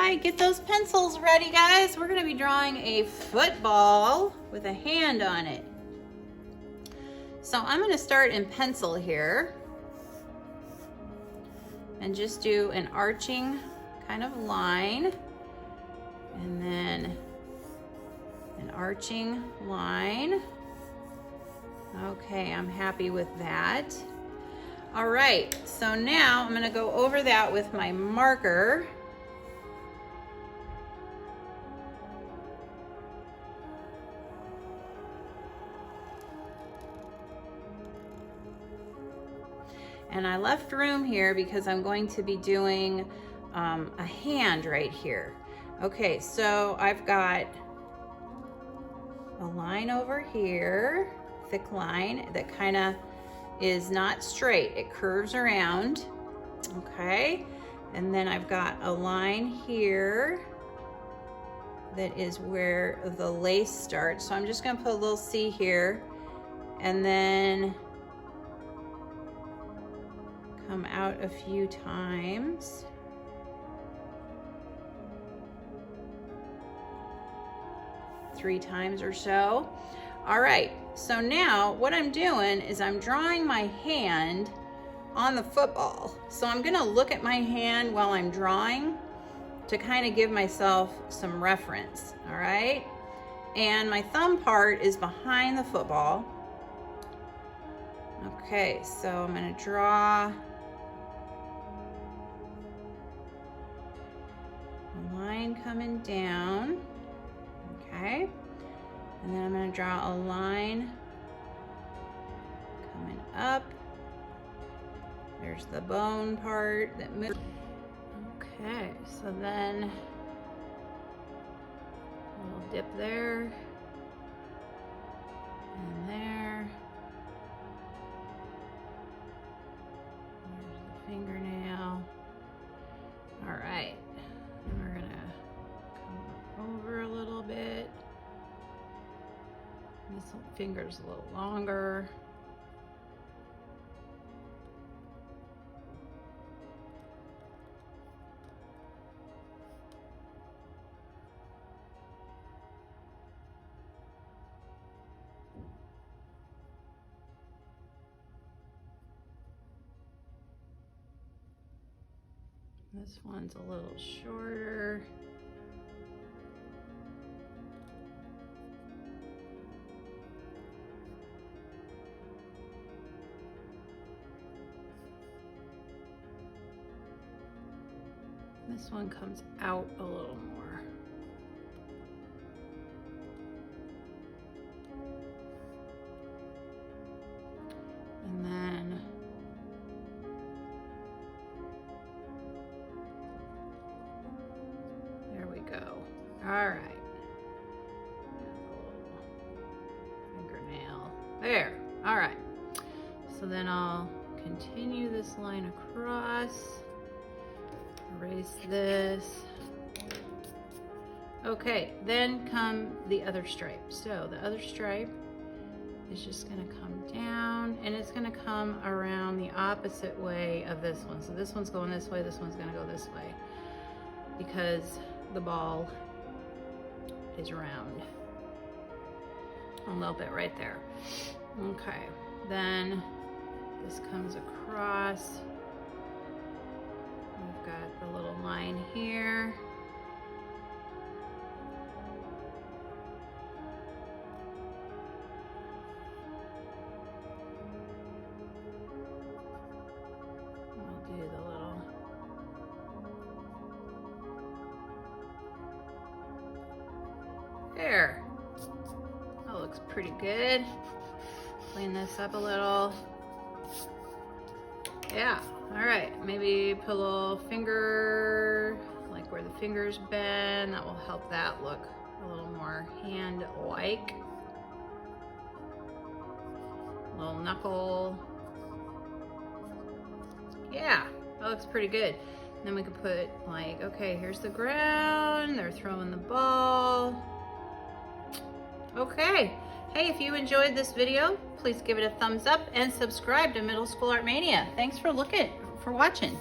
right, get those pencils ready, guys. We're gonna be drawing a football with a hand on it. So I'm gonna start in pencil here and just do an arching kind of line, and then an arching line. Okay, I'm happy with that. All right, so now I'm gonna go over that with my marker. And I left room here because I'm going to be doing a hand right here. Okay, so I've got a line over here, thick line that kind of is not straight, it curves around. Okay, and then I've got a line here that is where the lace starts. So I'm just gonna put a little C here and then come out a few times. Three times or so. All right, so now what I'm doing is I'm drawing my hand on the football. So I'm gonna look at my hand while I'm drawing to kind of give myself some reference, all right? And my thumb part is behind the football. Okay, so I'm gonna draw a line coming down, okay? And then I'm gonna draw a line coming up. There's the bone part that moves. Okay, so then a little dip there and there. There's the fingernail. All right, and we're gonna come over a little bit. This finger's a little longer. This one's a little shorter. This one comes out a little more. And then there we go. All right. Fingernail. There. All right. So then I'll continue this line across. Erase this. Okay, then come the other stripe. So the other stripe is just gonna come down and it's gonna come around the opposite way of this one. So this one's going this way, this one's gonna go this way because the ball is round. A little bit right there. Okay, then this comes across. We've got the little line here. We'll do the little there. That looks pretty good. Clean this up a little. Yeah, all right, maybe put a little finger, like where the fingers bend. That will help that look a little more hand-like. A little knuckle. Yeah, that looks pretty good. And then we could put like, okay, here's the ground. They're throwing the ball. Okay. Hey, if you enjoyed this video, please give it a thumbs up and subscribe to Middle School Art Mania. Thanks for watching.